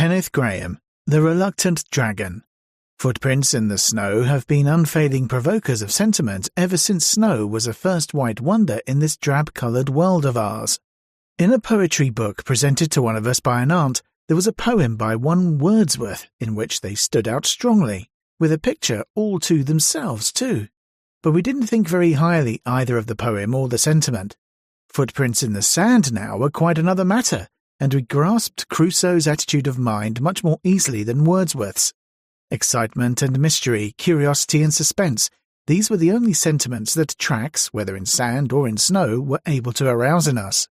Kenneth Grahame, The Reluctant Dragon. Footprints in the snow have been unfailing provokers of sentiment ever since snow was a first white wonder in this drab-coloured world of ours. In a poetry book presented to one of us by an aunt, there was a poem by one Wordsworth in which they stood out strongly, with a picture all to themselves too. But we didn't think very highly either of the poem or the sentiment. Footprints in the sand now were quite another matter, and we grasped Crusoe's attitude of mind much more easily than Wordsworth's. Excitement and mystery, curiosity and suspense, these were the only sentiments that tracks, whether in sand or in snow, were able to arouse in us.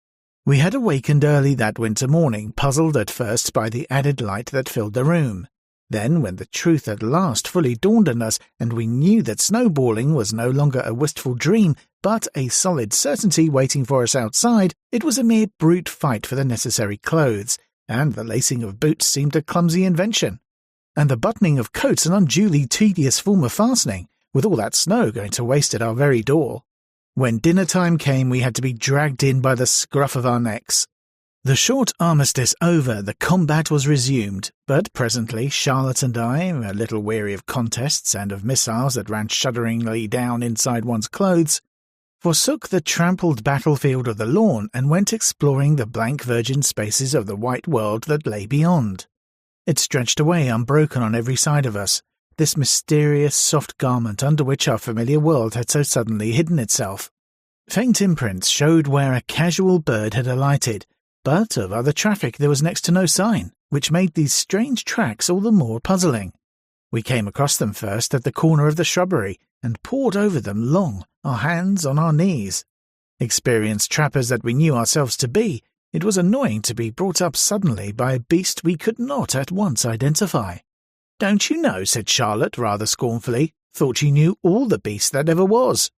We had awakened early that winter morning, puzzled at first by the added light that filled the room. Then, when the truth at last fully dawned on us, and we knew that snowballing was no longer a wistful dream, but a solid certainty waiting for us outside, it was a mere brute fight for the necessary clothes, and the lacing of boots seemed a clumsy invention, and the buttoning of coats an unduly tedious form of fastening, with all that snow going to waste at our very door. When dinner time came, we had to be dragged in by the scruff of our necks. The short armistice over, the combat was resumed, but presently Charlotte and I, a little weary of contests and of missiles that ran shudderingly down inside one's clothes, forsook the trampled battlefield of the lawn and went exploring the blank virgin spaces of the white world that lay beyond. It stretched away unbroken on every side of us, this mysterious soft garment under which our familiar world had so suddenly hidden itself. Faint imprints showed where a casual bird had alighted, but of other traffic there was next to no sign, which made these strange tracks all the more puzzling. We came across them first at the corner of the shrubbery, and pored over them long, our hands on our knees. Experienced trappers that we knew ourselves to be, it was annoying to be brought up suddenly by a beast we could not at once identify. "Don't you know," said Charlotte rather scornfully, "thought you knew all the beasts that ever was."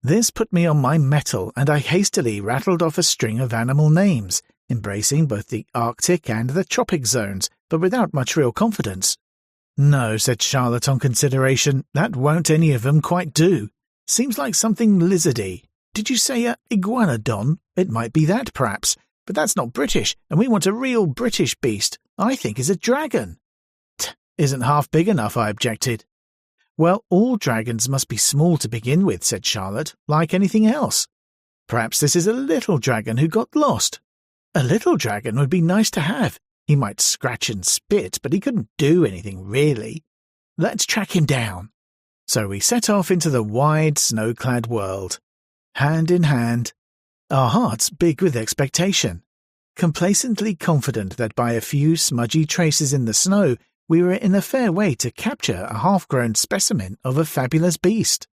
This put me on my mettle, and I hastily rattled off a string of animal names, embracing both the Arctic and the tropic zones, but without much real confidence. "No," said Charlotte on consideration, "that won't any of 'em quite do. Seems like something lizardy. Did you say a iguanodon? It might be that, perhaps, but that's not British, and we want a real British beast. I think is a dragon." "Isn't half big enough," I objected. "Well, all dragons must be small to begin with," said Charlotte, "like anything else. Perhaps this is a little dragon who got lost. A little dragon would be nice to have. He might scratch and spit, but he couldn't do anything really. Let's track him down." So we set off into the wide, snow-clad world, hand in hand, our hearts big with expectation, complacently confident that by a few smudgy traces in the snow we were in a fair way to capture a half-grown specimen of a fabulous beast.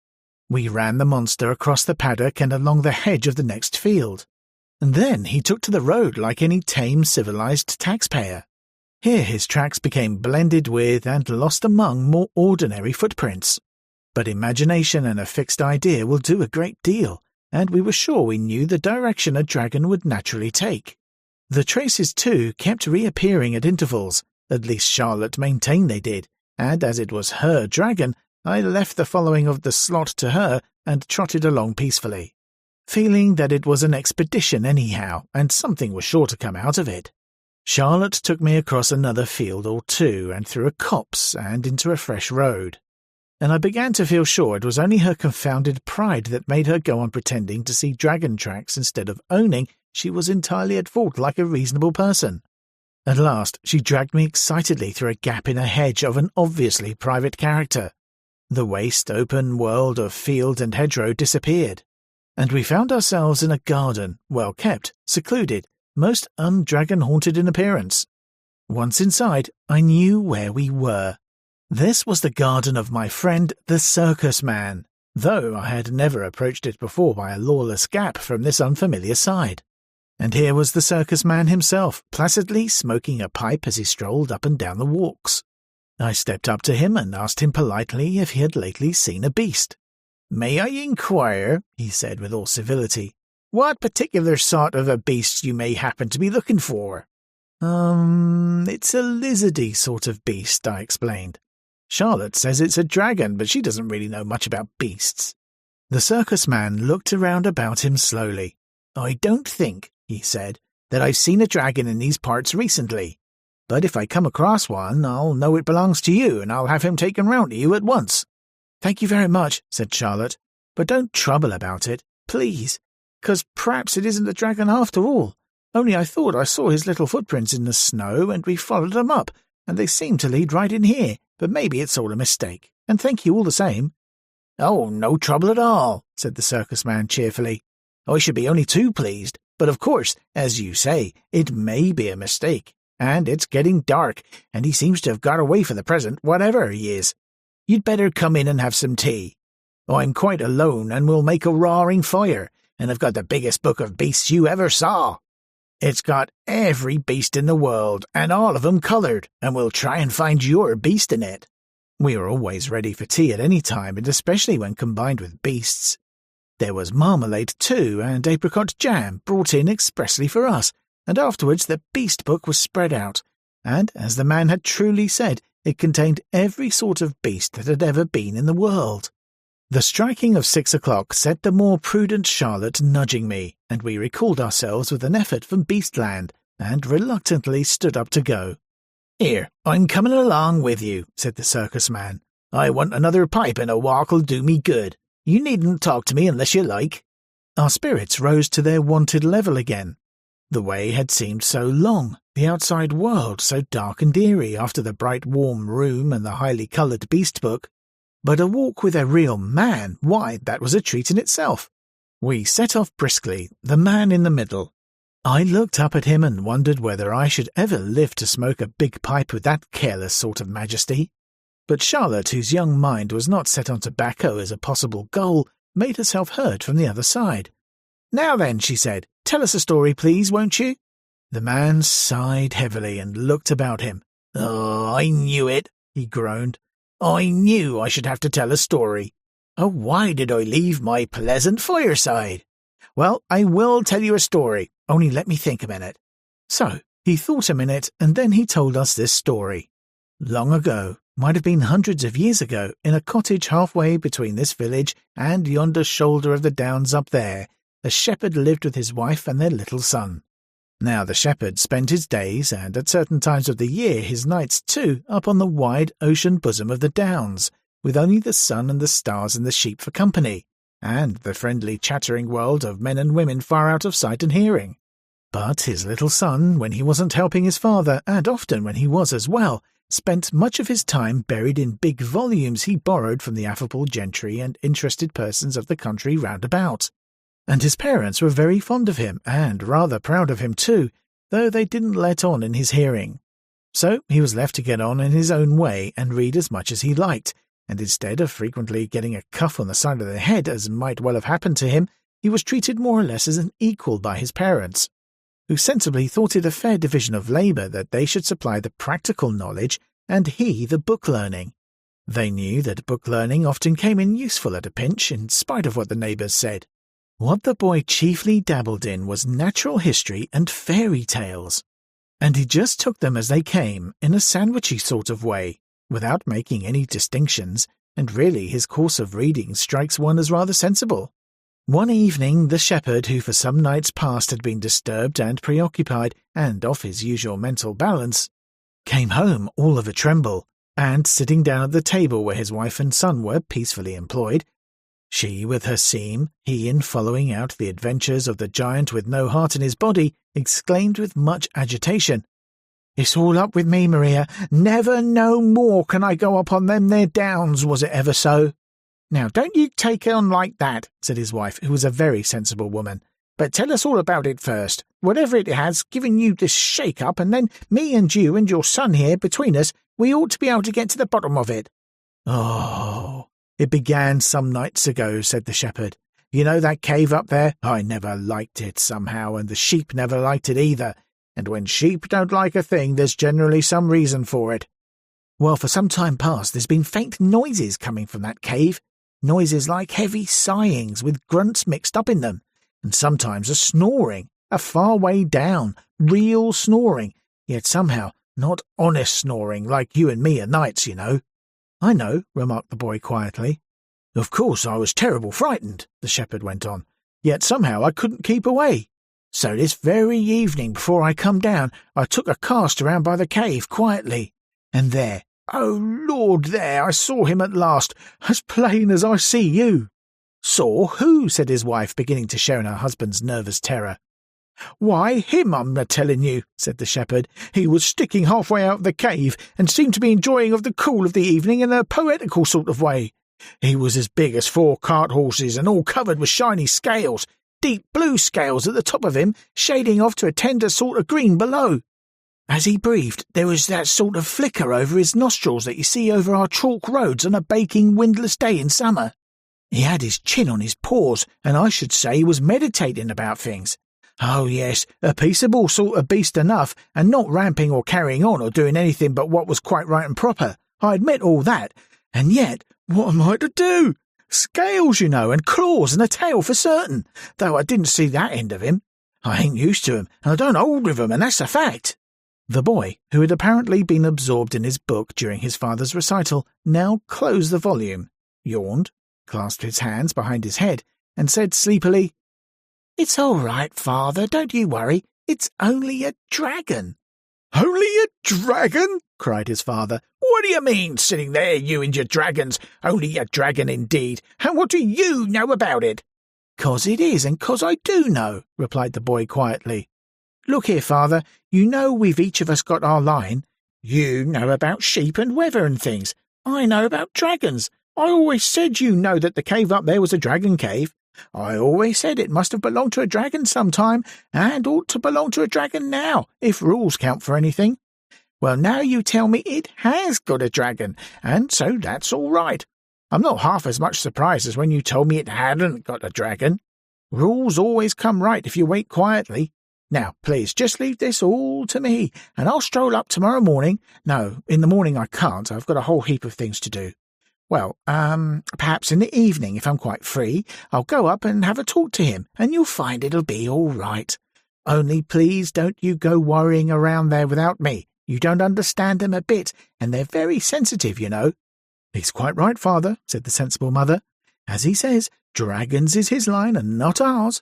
We ran the monster across the paddock and along the hedge of the next field, and then he took to the road like any tame civilized taxpayer. Here his tracks became blended with and lost among more ordinary footprints. But imagination and a fixed idea will do a great deal, and we were sure we knew the direction a dragon would naturally take. The traces, too, kept reappearing at intervals. At least Charlotte maintained they did, and as it was her dragon, I left the following of the slot to her and trotted along peacefully, feeling that it was an expedition anyhow, and something was sure to come out of it. Charlotte took me across another field or two and through a copse and into a fresh road, and I began to feel sure it was only her confounded pride that made her go on pretending to see dragon tracks instead of owning she was entirely at fault like a reasonable person. At last she dragged me excitedly through a gap in a hedge of an obviously private character. The waste, open world of field and hedgerow disappeared, and we found ourselves in a garden, well kept, secluded, most undragon-haunted in appearance. Once inside, I knew where we were. This was the garden of my friend the circus man, though I had never approached it before by a lawless gap from this unfamiliar side. And here was the circus man himself, placidly smoking a pipe as he strolled up and down the walks. I stepped up to him and asked him politely if he had lately seen a beast. "May I inquire," he said with all civility, "what particular sort of a beast you may happen to be looking for?" It's a lizardy sort of beast," I explained. "Charlotte says it's a dragon, but she doesn't really know much about beasts." The circus man looked around about him slowly. "I don't think," he said, "that I've seen a dragon in these parts recently. but if I come across one, I'll know it belongs to you, and I'll have him taken round to you at once." "Thank you very much," said Charlotte, "but don't trouble about it, please, 'cause perhaps it isn't a dragon after all. Only I thought I saw his little footprints in the snow, and we followed them up, and they seem to lead right in here, but maybe it's all a mistake, and thank you all the same." "Oh, no trouble at all," said the circus man cheerfully. "I should be only too pleased, but of course, as you say, it may be a mistake, and it's getting dark, and he seems to have got away for the present, whatever he is. You'd better come in and have some tea. I'm quite alone, and we'll make a roaring fire, and I've got the biggest book of beasts you ever saw. It's got every beast in the world, and all of 'em coloured, and we'll try and find your beast in it." We were always ready for tea at any time, and especially when combined with beasts. There was marmalade too, and apricot jam brought in expressly for us, and afterwards the beast book was spread out, and, as the man had truly said, it contained every sort of beast that had ever been in the world. The striking of 6 o'clock set the more prudent Charlotte nudging me, and we recalled ourselves with an effort from Beastland, and reluctantly stood up to go. "Here, I'm coming along with you," said the circus man. "I want another pipe and a walk'll do me good. You needn't talk to me unless you like." Our spirits rose to their wonted level again. The way had seemed so long, the outside world so dark and eerie after the bright warm room and the highly coloured beast book. But a walk with a real man, why, that was a treat in itself. We set off briskly, the man in the middle. I looked up at him and wondered whether I should ever live to smoke a big pipe with that careless sort of majesty. But Charlotte, whose young mind was not set on tobacco as a possible goal, made herself heard from the other side. "Now then," she said, "tell us a story, please, won't you?" The man sighed heavily and looked about him. "Oh, I knew it," he groaned. "I knew I should have to tell a story. Oh, why did I leave my pleasant fireside? Well, I will tell you a story, only let me think a minute." So he thought a minute, and then he told us this story. Long ago, might have been hundreds of years ago, in a cottage halfway between this village and yonder shoulder of the downs up there, a shepherd lived with his wife and their little son. Now the shepherd spent his days, and at certain times of the year his nights too, up on the wide ocean bosom of the downs, with only the sun and the stars and the sheep for company, and the friendly chattering world of men and women far out of sight and hearing. But his little son, when he wasn't helping his father, and often when he was as well, spent much of his time buried in big volumes he borrowed from the affable gentry and interested persons of the country round about. And his parents were very fond of him, and rather proud of him too, though they didn't let on in his hearing. So he was left to get on in his own way and read as much as he liked, and instead of frequently getting a cuff on the side of the head, as might well have happened to him, he was treated more or less as an equal by his parents, who sensibly thought it a fair division of labour that they should supply the practical knowledge and he the book-learning. They knew that book-learning often came in useful at a pinch, in spite of what the neighbours said. What the boy chiefly dabbled in was natural history and fairy tales, and he just took them as they came, in a sandwichy sort of way, without making any distinctions, and really his course of reading strikes one as rather sensible. One evening the shepherd, who for some nights past had been disturbed and preoccupied, and off his usual mental balance, came home all of a tremble, and sitting down at the table where his wife and son were peacefully employed, she with her seam, he in following out the adventures of the giant with no heart in his body, exclaimed with much agitation, "It's all up with me, Maria. Never no more can I go up on them there downs, was it ever so?" "Now, don't you take on like that," said his wife, who was a very sensible woman. "But tell us all about it first. Whatever it has given you this shake-up, and then me and you and your son here between us, we ought to be able to get to the bottom of it." "Oh, it began some nights ago," said the shepherd. "You know that cave up there? I never liked it somehow, and the sheep never liked it either. And when sheep don't like a thing, there's generally some reason for it. Well, for some time past there's been faint noises coming from that cave, noises like heavy sighings with grunts mixed up in them, and sometimes a snoring, a far way down, real snoring, yet somehow not honest snoring like you and me at nights, you know." "I know," remarked the boy quietly. "Of course I was terrible frightened," the shepherd went on, "yet somehow I couldn't keep away. So this very evening before I come down, I took a cast around by the cave quietly. And there, oh Lord, there I saw him at last, as plain as I see you." "Saw who?" said his wife, beginning to show in her husband's nervous terror. "Why, him, I'm a-telling you," said the shepherd. "He was sticking halfway out of the cave, and seemed to be enjoying of the cool of the evening in a poetical sort of way. He was as big as 4 cart-horses, and all covered with shiny scales, deep blue scales at the top of him, shading off to a tender sort of green below. As he breathed, there was that sort of flicker over his nostrils that you see over our chalk roads on a baking windless day in summer. He had his chin on his paws, and I should say he was meditating about things. Oh yes, a peaceable sort of beast enough, and not ramping or carrying on or doing anything but what was quite right and proper. I admit all that. And yet, what am I to do? Scales, you know, and claws and a tail for certain, though I didn't see that end of him. I ain't used to 'em, and I don't hold with 'em, and that's a fact." The boy, who had apparently been absorbed in his book during his father's recital, now closed the volume, yawned, clasped his hands behind his head, and said sleepily, "It's all right, father, don't you worry. It's only a dragon." "Only a dragon?" cried his father. "What do you mean, sitting there, you and your dragons? Only a dragon indeed, and what do you know about it?" "'Cause it is, and 'cause I do know," replied the boy quietly. "Look here, father, you know we've each of us got our line. You know about sheep and weather and things. I know about dragons. I always said you know that the cave up there was a dragon cave. I always said it must have belonged to a dragon sometime, and ought to belong to a dragon now, if rules count for anything. Well, now you tell me it has got a dragon, and so that's all right. I'm not half as much surprised as when you told me it hadn't got a dragon. Rules always come right if you wait quietly. Now, please, just leave this all to me, and I'll stroll up tomorrow morning. No, in the morning I can't. I've got a whole heap of things to do. Well, perhaps in the evening, if I'm quite free, I'll go up and have a talk to him, and you'll find it'll be all right. Only please don't you go worrying around there without me. You don't understand them a bit, and they're very sensitive, you know." "He's quite right, father," said the sensible mother. "As he says, dragons is his line and not ours.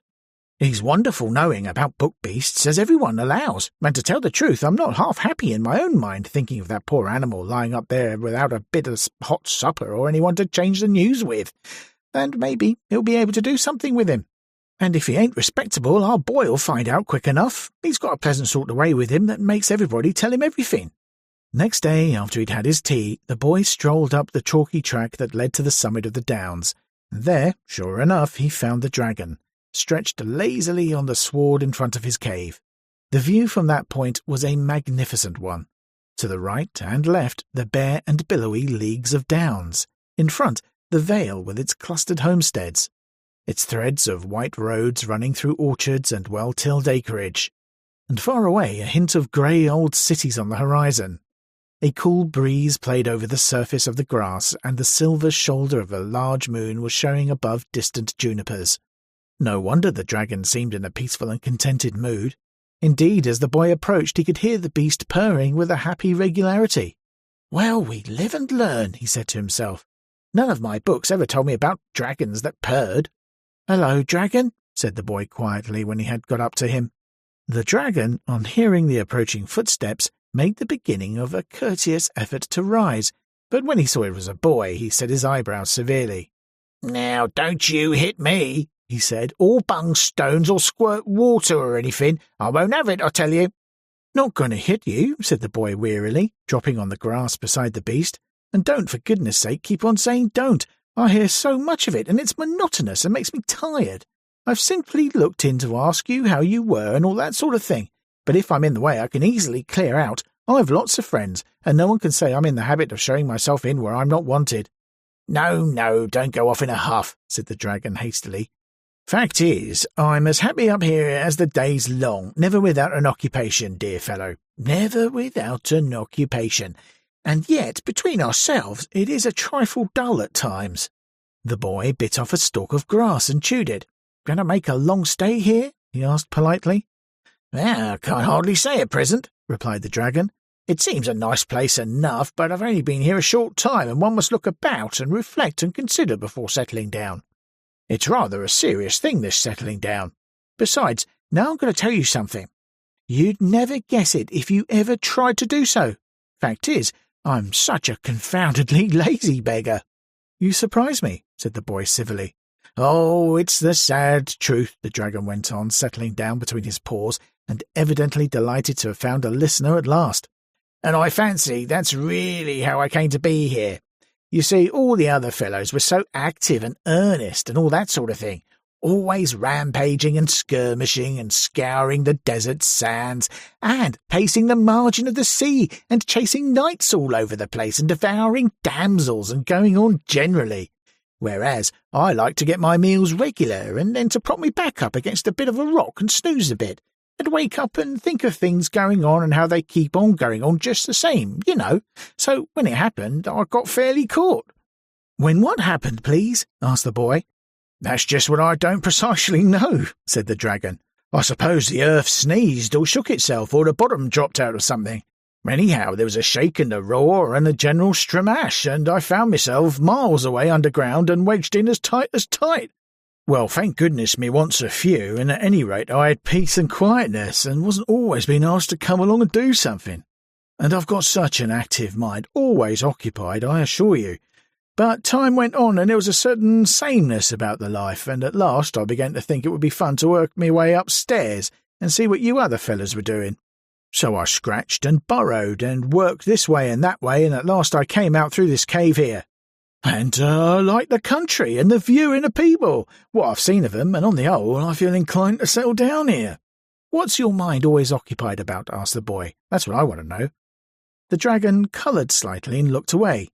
He's wonderful knowing about book beasts, as everyone allows, and to tell the truth, I'm not half happy in my own mind thinking of that poor animal lying up there without a bit of hot supper or anyone to change the news with. And maybe he'll be able to do something with him. And if he ain't respectable, our boy'll find out quick enough. He's got a pleasant sort of way with him that makes everybody tell him everything." Next day, after he'd had his tea, the boy strolled up the chalky track that led to the summit of the downs, and there, sure enough, he found the dragon, stretched lazily on the sward in front of his cave. The view from that point was a magnificent one. To the right and left, the bare and billowy leagues of downs. In front, the vale with its clustered homesteads, its threads of white roads running through orchards and well-tilled acreage, and far away a hint of grey old cities on the horizon. A cool breeze played over the surface of the grass, and the silver shoulder of a large moon was showing above distant junipers. No wonder the dragon seemed in a peaceful and contented mood. Indeed, as the boy approached, he could hear the beast purring with a happy regularity. "Well, we live and learn," he said to himself. "None of my books ever told me about dragons that purred." "Hello, dragon," said the boy quietly when he had got up to him. The dragon, on hearing the approaching footsteps, made the beginning of a courteous effort to rise, but when he saw it was a boy, he set his eyebrows severely. "Now, don't you hit me," he said, "or bung stones or squirt water or anything. I won't have it, I tell you." "Not going to hit you," said the boy wearily, dropping on the grass beside the beast. "And don't, for goodness sake, keep on saying don't. I hear so much of it, and it's monotonous and makes me tired. I've simply looked in to ask you how you were and all that sort of thing. But if I'm in the way, I can easily clear out. I've lots of friends, and no one can say I'm in the habit of showing myself in where I'm not wanted." No, don't go off in a huff," said the dragon hastily. "Fact is, I'm as happy up here as the day's long, never without an occupation, dear fellow, never without an occupation. And yet, between ourselves, it is a trifle dull at times." The boy bit off a stalk of grass and chewed it. "Going to make a long stay here?" he asked politely. "I can't hardly say at present," replied the dragon. "It seems a nice place enough, but I've only been here a short time, and one must look about and reflect and consider before settling down. It's rather a serious thing, this settling down. Besides, Now I'm going to tell you something. You'd never guess it if you ever tried to do so. Fact is, I'm such a confoundedly lazy beggar." "You surprise me," said the boy civilly. "Oh, it's the sad truth," the dragon went on, settling down between his paws and evidently delighted to have found a listener at last. "And I fancy that's really how I came to be here. You see, all the other fellows were so active and earnest and all that sort of thing, always rampaging and skirmishing and scouring the desert sands and pacing the margin of the sea and chasing knights all over the place and devouring damsels and going on generally. Whereas I like to get my meals regular and then to prop me back up against a bit of a rock and snooze a bit, and wake up and think of things going on and how they keep on going on just the same, you know. So when it happened, I got fairly caught." "When what happened, please?" asked the boy. "That's just what I don't precisely know," said the dragon. "I suppose the earth sneezed or shook itself or the bottom dropped out or something. Anyhow, there was a shake and a roar and a general stramash, and I found myself miles away underground and wedged in as tight as tight. Well, thank goodness me wants a few, and at any rate I had peace and quietness and wasn't always being asked to come along and do something. And I've got such an active mind, always occupied, I assure you. But time went on and there was a certain sameness about the life, and at last I began to think it would be fun to work me way upstairs and see what you other fellas were doing. So I scratched and burrowed and worked this way and that way, and at last I came out through this cave here. And I like the country and the view and the people, what I've seen of them, and on the whole I feel inclined to settle down here." "What's your mind always occupied about?" asked the boy. "That's what I want to know." The dragon coloured slightly and looked away.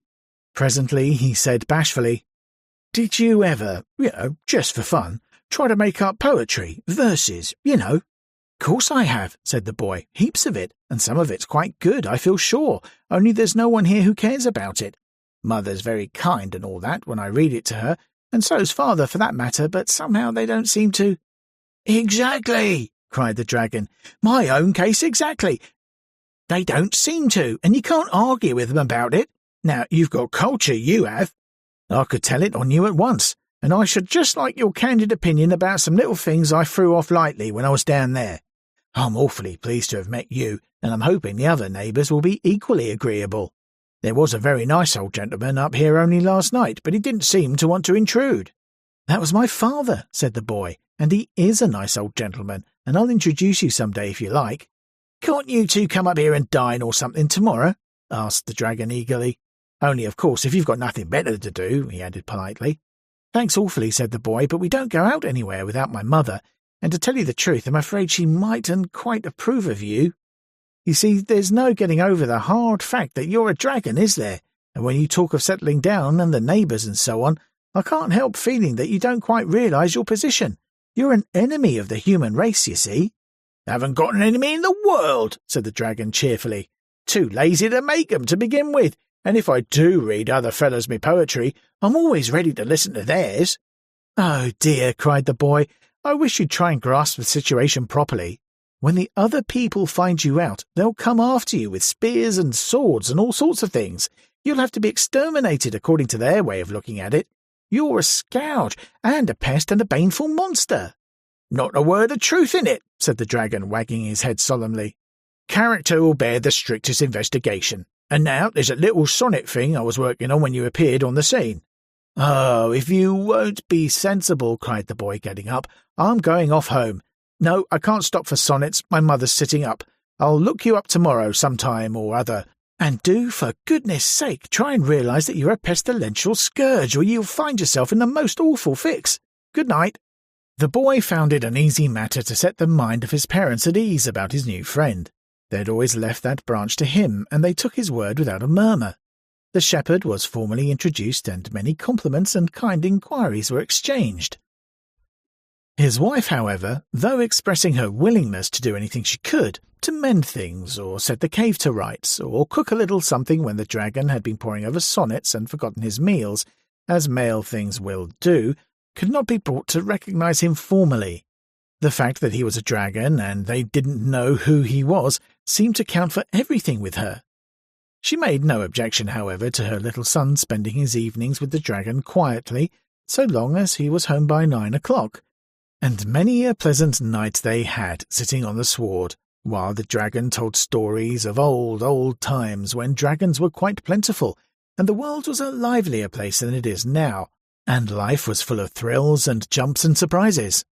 Presently he said bashfully, "Did you ever, just for fun, try to make up poetry, verses, "Course I have," said the boy. "Heaps of it, and some of it's quite good, I feel sure, only there's no one here who cares about it. Mother's very kind and all that when I read it to her, and so's father for that matter, but somehow they don't seem to—" "Exactly!" cried the dragon. "My own case exactly. They don't seem to, and you can't argue with them about it. Now, you've got culture, you have. I could tell it on you at once, and I should just like your candid opinion about some little things I threw off lightly when I was down there. I'm awfully pleased to have met you, and I'm hoping the other neighbours will be equally agreeable. There was a very nice old gentleman up here only last night, but he didn't seem to want to intrude." "That was my father," said the boy, "and he is a nice old gentleman, and I'll introduce you some day if you like." "Can't you two come up here and dine or something tomorrow?" asked the dragon eagerly. "Only, of course, if you've got nothing better to do," he added politely. "Thanks awfully," said the boy, "but we don't go out anywhere without my mother, and to tell you the truth, I'm afraid she mightn't quite approve of you. You see, there's no getting over the hard fact that you're a dragon, is there? And when you talk of settling down and the neighbours and so on, I can't help feeling that you don't quite realise your position. You're an enemy of the human race, you see." "Haven't got an enemy in the world," said the dragon cheerfully. "Too lazy to make 'em to begin with, and if I do read other fellows me poetry, I'm always ready to listen to theirs." "Oh dear," cried the boy, "I wish you'd try and grasp the situation properly. When the other people find you out, they'll come after you with spears and swords and all sorts of things. You'll have to be exterminated according to their way of looking at it. You're a scourge and a pest and a baneful monster." "Not a word of truth in it," said the dragon, wagging his head solemnly. "Character will bear the strictest investigation. And now there's a little sonnet thing I was working on when you appeared on the scene." "Oh, if you won't be sensible," cried the boy, getting up, "I'm going off home. No, I can't stop for sonnets, my mother's sitting up. I'll look you up tomorrow sometime or other. And do, for goodness sake, try and realise that you're a pestilential scourge, or you'll find yourself in the most awful fix. Good night." The boy found it an easy matter to set the mind of his parents at ease about his new friend. They had always left that branch to him, and they took his word without a murmur. The shepherd was formally introduced, and many compliments and kind inquiries were exchanged. His wife, however, though expressing her willingness to do anything she could, to mend things, or set the cave to rights, or cook a little something when the dragon had been poring over sonnets and forgotten his meals, as male things will do, could not be brought to recognise him formally. The fact that he was a dragon, and they didn't know who he was, seemed to count for everything with her. She made no objection, however, to her little son spending his evenings with the dragon quietly, so long as he was home by 9 o'clock. And many a pleasant night they had, sitting on the sward, while the dragon told stories of old, old times when dragons were quite plentiful, and the world was a livelier place than it is now, and life was full of thrills and jumps and surprises.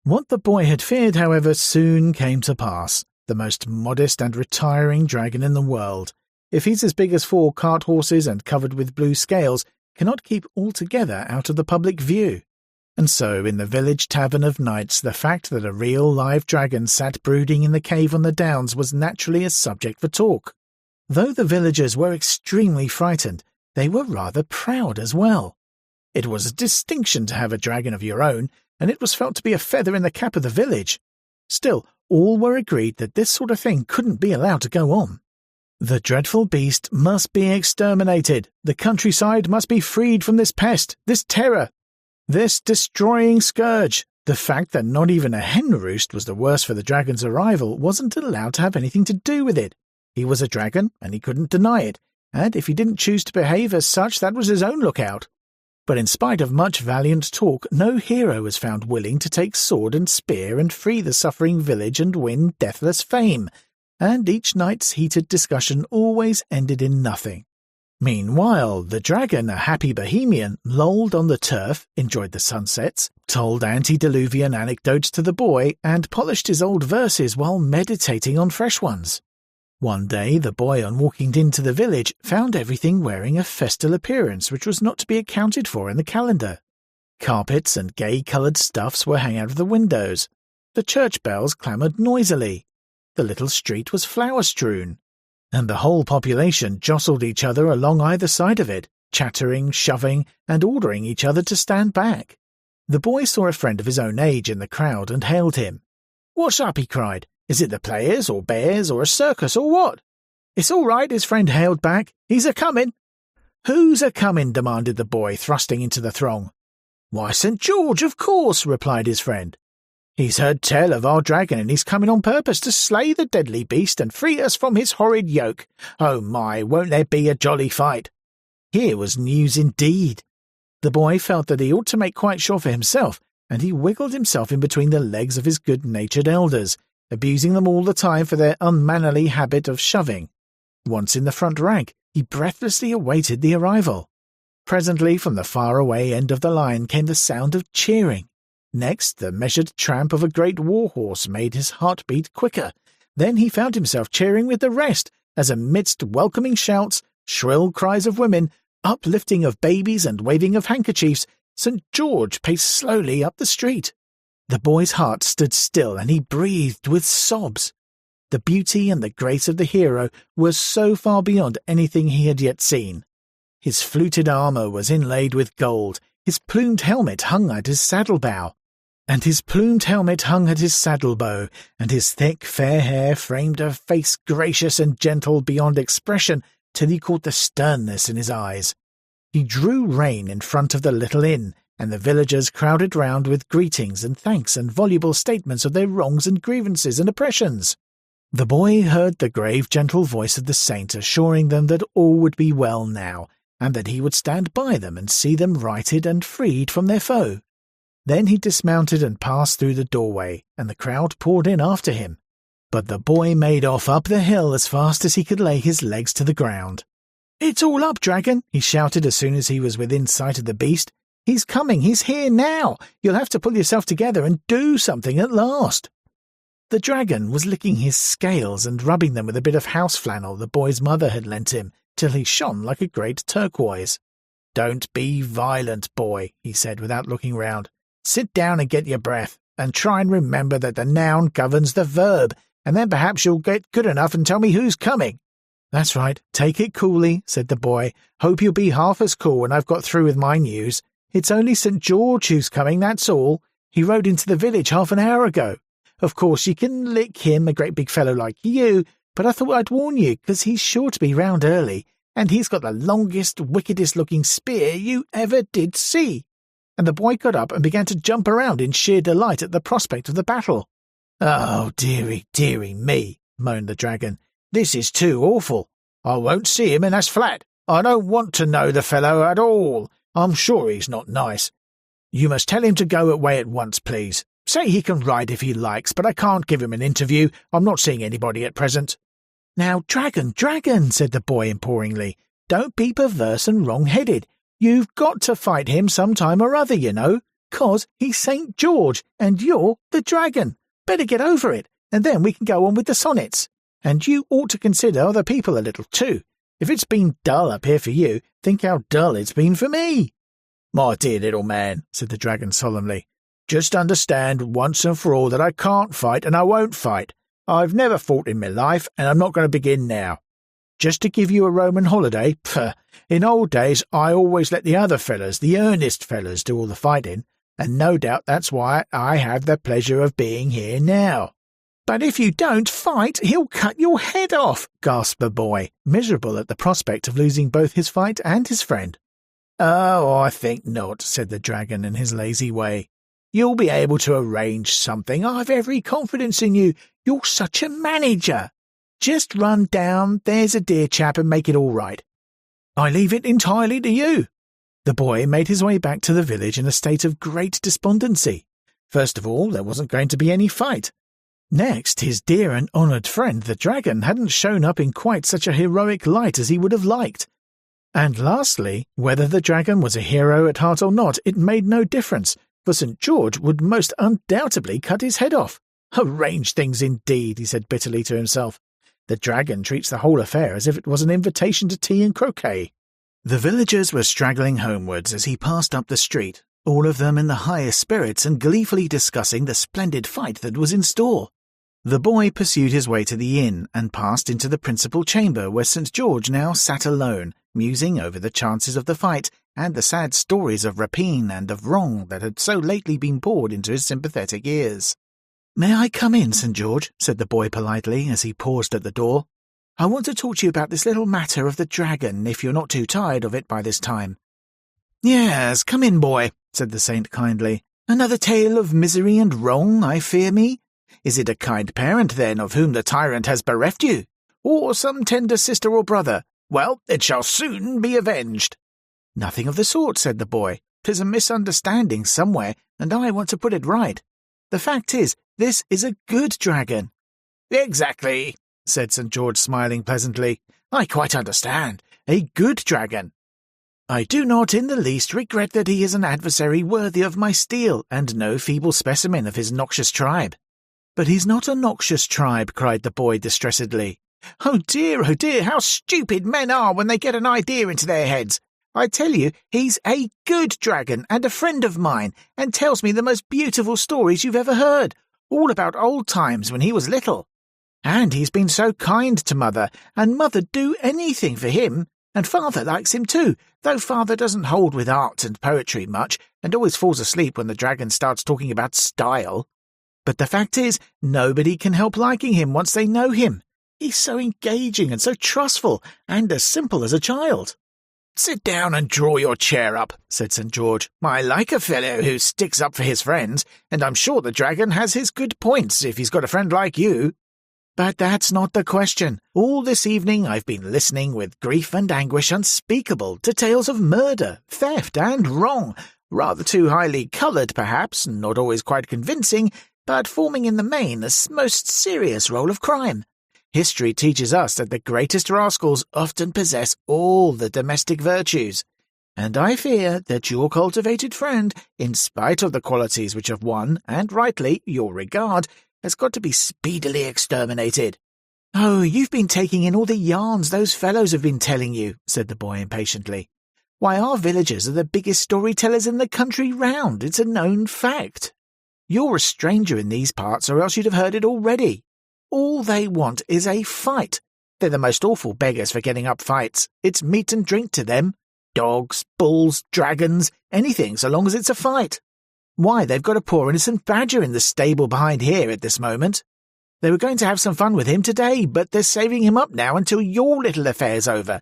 What the boy had feared, however, soon came to pass. The most modest and retiring dragon in the world, if he's as big as 4 cart horses and covered with blue scales, cannot keep altogether out of the public view. And so, in the village tavern of nights, the fact that a real live dragon sat brooding in the cave on the downs was naturally a subject for talk. Though the villagers were extremely frightened, they were rather proud as well. It was a distinction to have a dragon of your own, and it was felt to be a feather in the cap of the village. Still, all were agreed that this sort of thing couldn't be allowed to go on. The dreadful beast must be exterminated. The countryside must be freed from this pest, this terror, this destroying scourge. The fact that not even a hen roost was the worse for the dragon's arrival wasn't allowed to have anything to do with it. He was a dragon, and he couldn't deny it, and if he didn't choose to behave as such, that was his own lookout. But in spite of much valiant talk, no hero was found willing to take sword and spear and free the suffering village and win deathless fame, and each night's heated discussion always ended in nothing. Meanwhile, the dragon, a happy bohemian, lolled on the turf, enjoyed the sunsets, told antediluvian anecdotes to the boy, and polished his old verses while meditating on fresh ones. One day the boy, on walking into the village, found everything wearing a festal appearance which was not to be accounted for in the calendar. Carpets and gay-coloured stuffs were hanging out of the windows. The church bells clamoured noisily. The little street was flower-strewn, and the whole population jostled each other along either side of it, chattering, shoving, and ordering each other to stand back. The boy saw a friend of his own age in the crowd and hailed him. "What's up?" he cried. "Is it the players, or bears, or a circus, or what?" "It's all right," his friend hailed back. "He's a-comin'." "Who's a-comin'?" demanded the boy, thrusting into the throng. "Why, St. George, of course," replied his friend. "He's heard tell of our dragon, and he's coming on purpose to slay the deadly beast and free us from his horrid yoke. Oh my, won't there be a jolly fight?" Here was news indeed. The boy felt that he ought to make quite sure for himself, and he wiggled himself in between the legs of his good-natured elders, abusing them all the time for their unmannerly habit of shoving. Once in the front rank, he breathlessly awaited the arrival. Presently, from the far-away end of the line came the sound of cheering. Next, the measured tramp of a great war-horse made his heart beat quicker. Then he found himself cheering with the rest, as amidst welcoming shouts, shrill cries of women, uplifting of babies and waving of handkerchiefs, St. George paced slowly up the street. The boy's heart stood still, and he breathed with sobs. The beauty and the grace of the hero were so far beyond anything he had yet seen. His fluted armour was inlaid with gold, his plumed helmet hung at his saddle-bow, and his saddle-bow, and his thick, fair hair framed a face gracious and gentle beyond expression, till he caught the sternness in his eyes. He drew rein in front of the little inn, and the villagers crowded round with greetings and thanks and voluble statements of their wrongs and grievances and oppressions. The boy heard the grave, gentle voice of the saint assuring them that all would be well now, and that he would stand by them and see them righted and freed from their foe. Then he dismounted and passed through the doorway, and the crowd poured in after him. But the boy made off up the hill as fast as he could lay his legs to the ground. "It's all up, dragon," he shouted as soon as he was within sight of the beast. "He's coming, he's here now. You'll have to pull yourself together and do something at last." The dragon was licking his scales and rubbing them with a bit of house flannel the boy's mother had lent him, till he shone like a great turquoise. "Don't be violent, boy," he said without looking round. "Sit down and get your breath, and try and remember that the noun governs the verb, and then perhaps you'll get good enough and tell me who's coming." "That's right, take it coolly," said the boy. "Hope you'll be half as cool when I've got through with my news. It's only St. George who's coming, that's all. He rode into the village half an hour ago. Of course, you can lick him, a great big fellow like you, but I thought I'd warn you, 'cause he's sure to be round early, and he's got the longest, wickedest-looking spear you ever did see." And the boy got up and began to jump around in sheer delight at the prospect of the battle. "Oh, dearie, dearie me," moaned the dragon. "This is too awful. I won't see him, and that's flat. I don't want to know the fellow at all. I'm sure he's not nice. You must tell him to go away at once, please. Say he can ride if he likes, but I can't give him an interview. I'm not seeing anybody at present." "Now, dragon, said the boy imploringly. "Don't be perverse and wrong-headed. You've got to fight him some time or other, you know, 'cause he's St. George, and you're the dragon. Better get over it, and then we can go on with the sonnets. And you ought to consider other people a little too. If it's been dull up here for you, think how dull it's been for me." "My dear little man," said the dragon solemnly, "just understand once and for all that I can't fight and I won't fight. I've never fought in my life, and I'm not going to begin now. Just to give you a Roman holiday, pff, in old days I always let the other fellas, the earnest fellas, do all the fighting, and no doubt that's why I have the pleasure of being here now." "But if you don't fight, he'll cut your head off," gasped the boy, miserable at the prospect of losing both his fight and his friend. "Oh, I think not," said the dragon in his lazy way. "You'll be able to arrange something. I've every confidence in you. You're such a manager. Just run down, there's a dear chap, and make it all right. I leave it entirely to you." The boy made his way back to the village in a state of great despondency. First of all, there wasn't going to be any fight. Next, his dear and honoured friend, the dragon, hadn't shown up in quite such a heroic light as he would have liked. And lastly, whether the dragon was a hero at heart or not, it made no difference, for St. George would most undoubtedly cut his head off. "Arrange things indeed," he said bitterly to himself. "The dragon treats the whole affair as if it was an invitation to tea and croquet." The villagers were straggling homewards as he passed up the street, all of them in the highest spirits and gleefully discussing the splendid fight that was in store. The boy pursued his way to the inn and passed into the principal chamber where St. George now sat alone, musing over the chances of the fight and the sad stories of rapine and of wrong that had so lately been poured into his sympathetic ears. "May I come in, St. George?" said the boy politely as he paused at the door. "I want to talk to you about this little matter of the dragon, if you're not too tired of it by this time." "Yes, come in, boy," said the saint kindly. "Another tale of misery and wrong, I fear me. Is it a kind parent, then, of whom the tyrant has bereft you? Or some tender sister or brother? Well, it shall soon be avenged." "Nothing of the sort," said the boy. "'Tis a misunderstanding somewhere, and I want to put it right. The fact is, this is a good dragon." "Exactly," said St. George, smiling pleasantly. "I quite understand. A good dragon. I do not in the least regret that he is an adversary worthy of my steel, and no feeble specimen of his noxious tribe." "But he's not a noxious tribe," cried the boy distressedly. Oh dear, how stupid men are when they get an idea into their heads. I tell you, he's a good dragon and a friend of mine, and tells me the most beautiful stories you've ever heard, all about old times when he was little. And he's been so kind to Mother, and Mother'd do anything for him, and Father likes him too, though Father doesn't hold with art and poetry much, and always falls asleep when the dragon starts talking about style. But the fact is, nobody can help liking him once they know him. He's so engaging and so trustful, and as simple as a child." "Sit down and draw your chair up," said St. George. "I like a fellow who sticks up for his friends, and I'm sure the dragon has his good points if he's got a friend like you." "But that's not the question. All this evening I've been listening with grief and anguish unspeakable to tales of murder, theft, and wrong, rather too highly coloured perhaps, not always quite convincing, but forming in the main a most serious role of crime. History teaches us that the greatest rascals often possess all the domestic virtues, and I fear that your cultivated friend, in spite of the qualities which have won, and rightly, your regard, has got to be speedily exterminated." "Oh, you've been taking in all the yarns those fellows have been telling you," said the boy impatiently. "Why, our villagers are the biggest storytellers in the country round. It's a known fact. You're a stranger in these parts, or else you'd have heard it already. All they want is a fight. They're the most awful beggars for getting up fights. It's meat and drink to them. Dogs, bulls, dragons, anything so long as it's a fight. Why, they've got a poor innocent badger in the stable behind here at this moment. They were going to have some fun with him today, but they're saving him up now until your little affair's over.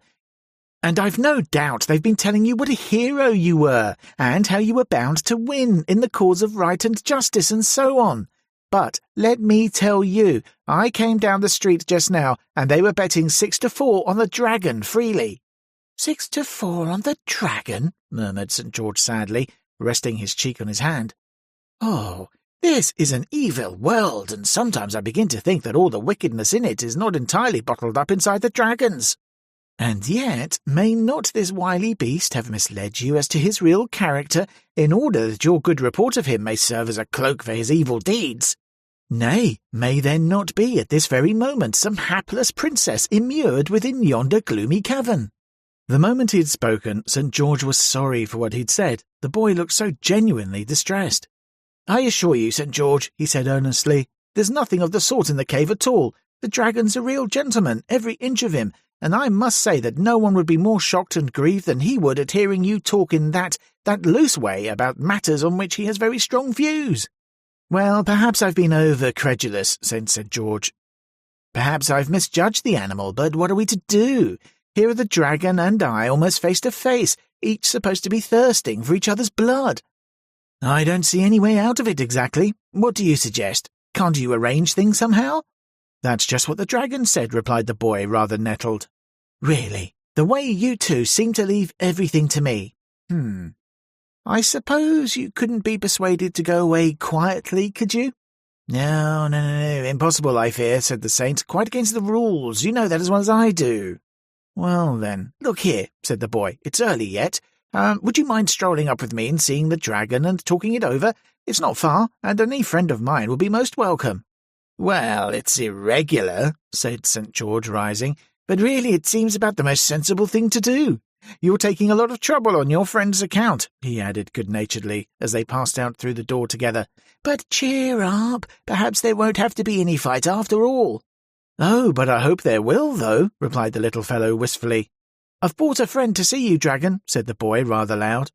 And I've no doubt they've been telling you what a hero you were, and how you were bound to win in the cause of right and justice and so on. But let me tell you, I came down the street just now, and they were betting 6-4 on the dragon freely." "6-4 on the dragon?" murmured St. George sadly, resting his cheek on his hand. "Oh, This is an evil world, and sometimes I begin to think that all the wickedness in it is not entirely bottled up inside the dragons. And yet, may not this wily beast have misled you as to his real character, in order that your good report of him may serve as a cloak for his evil deeds? Nay, may there not be at this very moment some hapless princess immured within yonder gloomy cavern? The moment he had spoken, St. George was sorry for what he'd said. The boy looked so genuinely distressed. "I assure you, St. George," he said earnestly, "there's nothing of the sort in the cave at all. The dragon's a real gentleman, every inch of him, and I must say that no one would be more shocked and grieved than he would at hearing you talk in that loose way about matters on which he has very strong views." "Well, perhaps I've been over-credulous," said St. George. "Perhaps I've misjudged the animal, but what are we to do? Here are the dragon and I almost face to face, each supposed to be thirsting for each other's blood. I don't see any way out of it exactly. What do you suggest? Can't you arrange things somehow?" "That's just what the dragon said," replied the boy, rather nettled. "Really? The way you two seem to leave everything to me. I suppose you couldn't be persuaded to go away quietly, could you?" No, impossible, I fear," said the saint. "Quite against the rules. You know that as well as I do." "Well, then, look here," said the boy. "It's early yet. Would you mind strolling up with me and seeing the dragon and talking it over? It's not far, and any friend of mine will be most welcome." "Well, it's irregular," said St. George, rising, "but really it seems about the most sensible thing to do. You're taking a lot of trouble on your friend's account," he added good-naturedly, as they passed out through the door together. "But cheer up. Perhaps there won't have to be any fight after all." "Oh, but I hope there will, though," replied the little fellow wistfully. "I've brought a friend to see you, dragon," said the boy rather loud.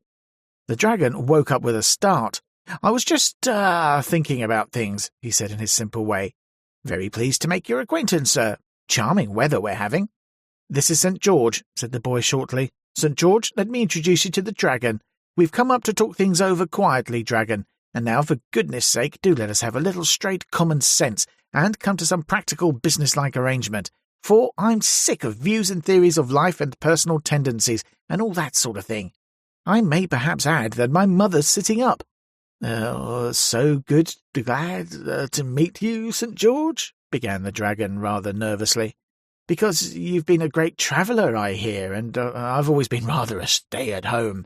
The dragon woke up with a start. "I was just, thinking about things," he said in his simple way. "Very pleased to make your acquaintance, sir. Charming weather we're having." "This is St. George," said the boy shortly. "St. George, let me introduce you to the dragon. We've come up to talk things over quietly, dragon, and now, for goodness sake, do let us have a little straight common sense, and come to some practical business-like arrangement, for I'm sick of views and theories of life and personal tendencies, and all that sort of thing. I may perhaps add that my mother's sitting up." So glad to meet you, St. George," began the dragon rather nervously. "Because you've been a great traveller, I hear, and I've always been rather a stay-at-home.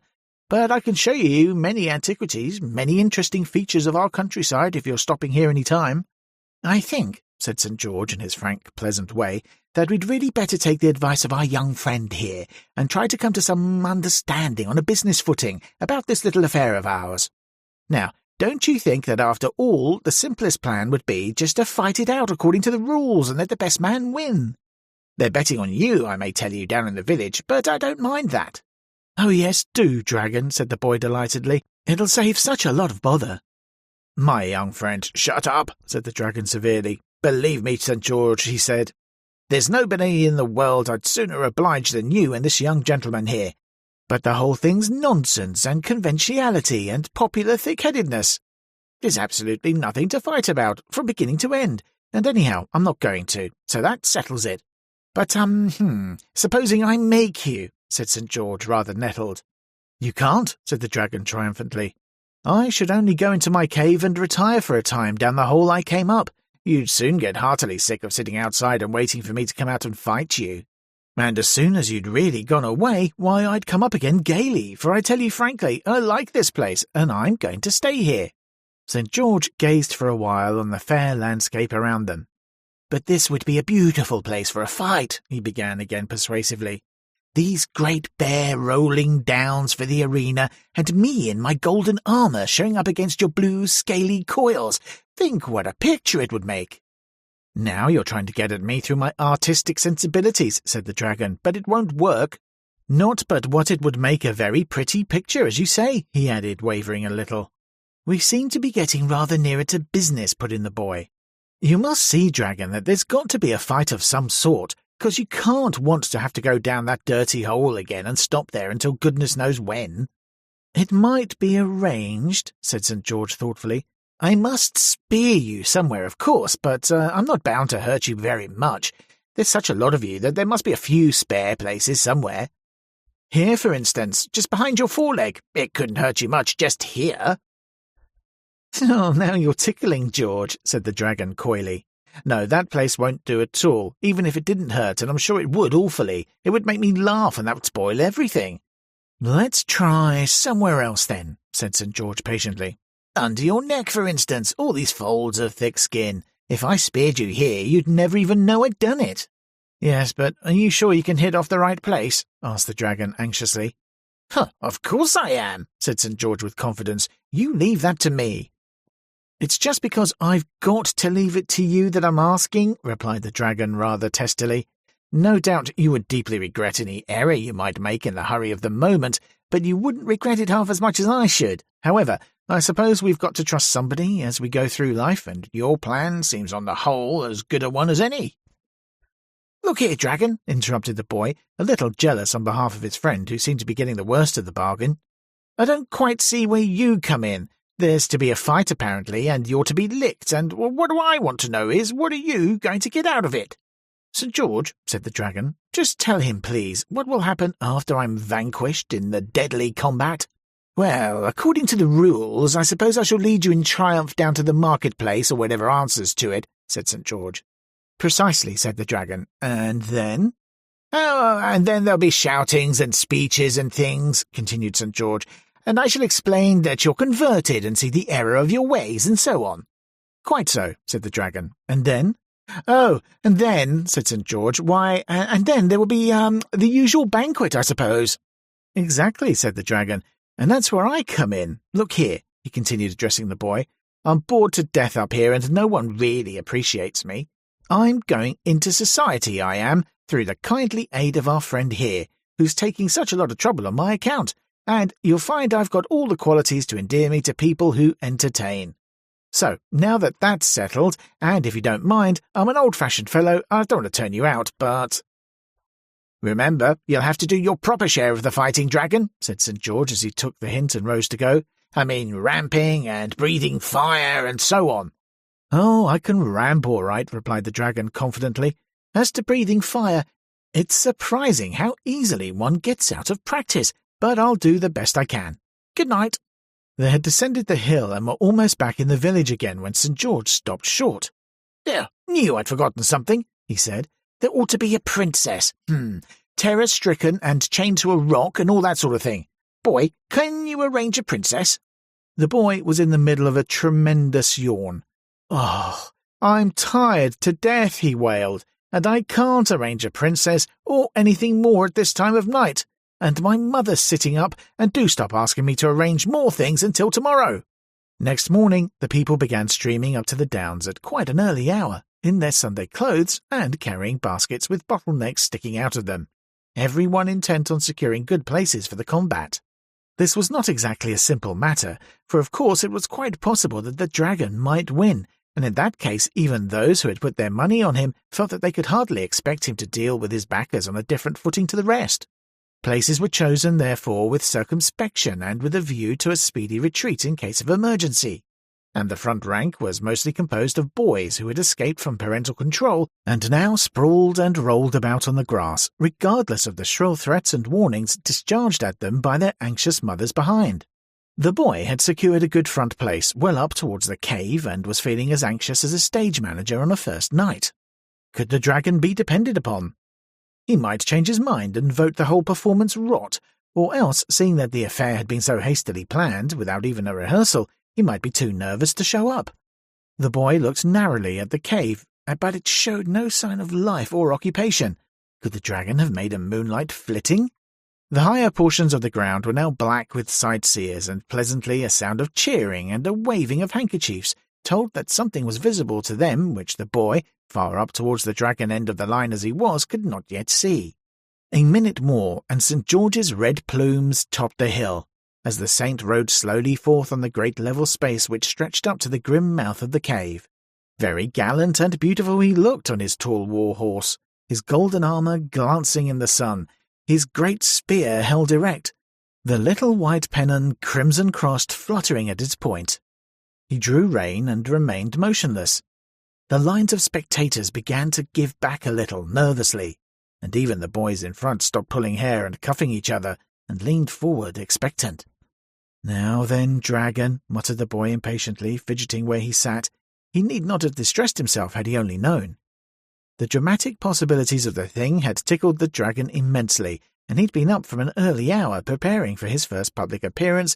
But I can show you many antiquities, many interesting features of our countryside if you're stopping here any time." "I think," said St. George in his frank, pleasant way, "that we'd really better take the advice of our young friend here, and try to come to some understanding on a business footing about this little affair of ours. Now, don't you think that after all the simplest plan would be just to fight it out according to the rules and let the best man win? They're betting on you, I may tell you, down in the village, but I don't mind that." "Oh yes, do, dragon," said the boy delightedly. "It'll save such a lot of bother." "My young friend, shut up," said the dragon severely. "Believe me, St. George," he said, "there's nobody in the world I'd sooner oblige than you and this young gentleman here. But the whole thing's nonsense and conventionality and popular thick-headedness. There's absolutely nothing to fight about, from beginning to end, and anyhow, I'm not going to, so that settles it. But, supposing I make you," said St. George, rather nettled. "You can't," said the dragon triumphantly. "I should only go into my cave and retire for a time down the hole I came up. You'd soon get heartily sick of sitting outside and waiting for me to come out and fight you. And as soon as you'd really gone away, why, I'd come up again gaily, for I tell you frankly, I like this place, and I'm going to stay here." St. George gazed for a while on the fair landscape around them. "But this would be a beautiful place for a fight," he began again persuasively. "These great bare rolling downs for the arena, and me in my golden armour showing up against your blue scaly coils. Think what a picture it would make." "Now you're trying to get at me through my artistic sensibilities," said the dragon, "but it won't work. Not but what it would make a very pretty picture, as you say," he added, wavering a little. "We seem to be getting rather nearer to business," put in the boy. "You must see, dragon, that there's got to be a fight of some sort, because you can't want to have to go down that dirty hole again and stop there until goodness knows when." "It might be arranged," said St. George thoughtfully. "I must spear you somewhere, of course, but I'm not bound to hurt you very much. There's such a lot of you that there must be a few spare places somewhere. Here, for instance, just behind your foreleg. It couldn't hurt you much just here." "Oh, now you're tickling, George," said the dragon coyly. "No, that place won't do at all, even if it didn't hurt, and I'm sure it would awfully. It would make me laugh, and that would spoil everything." "Let's try somewhere else then," said St. George patiently. "Under your neck, for instance, all these folds of thick skin. If I speared you here, you'd never even know I'd done it." "Yes, but are you sure you can hit off the right place?" asked the dragon anxiously. "Of course I am," said St. George with confidence. "You leave that to me." "It's just because I've got to leave it to you that I'm asking," replied the dragon rather testily. "No doubt you would deeply regret any error you might make in the hurry of the moment, but you wouldn't regret it half as much as I should. However, I suppose we've got to trust somebody as we go through life, and your plan seems on the whole as good a one as any." "Look here, dragon," interrupted the boy, a little jealous on behalf of his friend, who seemed to be getting the worst of the bargain. "I don't quite see where you come in. There's to be a fight, apparently, and you're to be licked, and what do I want to know is, what are you going to get out of it?" "St. George," said the dragon, "just tell him, please, what will happen after I'm vanquished in the deadly combat?" "Well, according to the rules, I suppose I shall lead you in triumph down to the marketplace, or whatever answers to it," said St. George. "Precisely," said the dragon. "And then?" "Oh, and then there'll be shoutings and speeches and things," continued St. George, "and I shall explain that you're converted and see the error of your ways, and so on." "Quite so," said the dragon. "And then?" "Oh, and then," said St. George, "why, and then there will be, the usual banquet, I suppose." "Exactly," said the dragon, "and that's where I come in. Look here," he continued, addressing the boy, "I'm bored to death up here, and no one really appreciates me. I'm going into society, I am, through the kindly aid of our friend here, who's taking such a lot of trouble on my account, and you'll find I've got all the qualities to endear me to people who entertain. So, now that that's settled, and if you don't mind, I'm an old-fashioned fellow, I don't want to turn you out, but—" "Remember, you'll have to do your proper share of the fighting, dragon," said St. George as he took the hint and rose to go. "I mean, ramping and breathing fire and so on." "Oh, I can ramp all right," replied the dragon confidently. "As to breathing fire, it's surprising how easily one gets out of practice, but I'll do the best I can. Good night." They had descended the hill and were almost back in the village again when St. George stopped short. "There, knew I'd forgotten something," he said. "There ought to be a princess. Terror-stricken and chained to a rock and all that sort of thing. Boy, can you arrange a princess?" The boy was in the middle of a tremendous yawn. "Oh, I'm tired to death," he wailed, "and I can't arrange a princess or anything more at this time of night. And my mother's sitting up, and do stop asking me to arrange more things until tomorrow." Next morning, the people began streaming up to the downs at quite an early hour, in their Sunday clothes and carrying baskets with bottlenecks sticking out of them, everyone intent on securing good places for the combat. This was not exactly a simple matter, for of course it was quite possible that the dragon might win, and in that case even those who had put their money on him felt that they could hardly expect him to deal with his backers on a different footing to the rest. Places were chosen, therefore, with circumspection and with a view to a speedy retreat in case of emergency, and the front rank was mostly composed of boys who had escaped from parental control and now sprawled and rolled about on the grass, regardless of the shrill threats and warnings discharged at them by their anxious mothers behind. The boy had secured a good front place well up towards the cave and was feeling as anxious as a stage manager on a first night. Could the dragon be depended upon? He might change his mind and vote the whole performance rot, or else, seeing that the affair had been so hastily planned, without even a rehearsal, he might be too nervous to show up. The boy looked narrowly at the cave, but it showed no sign of life or occupation. Could the dragon have made a moonlight flitting? The higher portions of the ground were now black with sightseers, and pleasantly a sound of cheering and a waving of handkerchiefs told that something was visible to them which the boy, far up towards the dragon end of the line as he was, could not yet see. A minute more, and St. George's red plumes topped the hill, as the saint rode slowly forth on the great level space which stretched up to the grim mouth of the cave. Very gallant and beautiful he looked on his tall war horse, his golden armour glancing in the sun, his great spear held erect, the little white pennon crimson-crossed fluttering at its point. He drew rein and remained motionless. The lines of spectators began to give back a little, nervously, and even the boys in front stopped pulling hair and cuffing each other, and leaned forward expectant. "Now then, dragon," muttered the boy impatiently, fidgeting where he sat. He need not have distressed himself had he only known. The dramatic possibilities of the thing had tickled the dragon immensely, and he'd been up from an early hour preparing for his first public appearance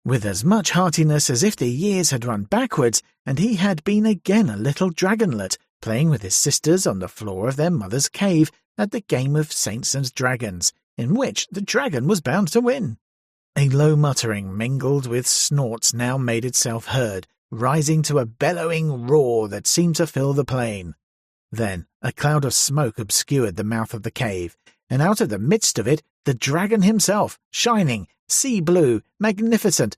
with as much heartiness as if the years had run backwards and he had been again a little dragonlet, playing with his sisters on the floor of their mother's cave at the game of Saints and Dragons, in which the dragon was bound to win. A low muttering mingled with snorts now made itself heard, rising to a bellowing roar that seemed to fill the plain. Then a cloud of smoke obscured the mouth of the cave, and out of the midst of it the dragon himself, shining, sea-blue, magnificent,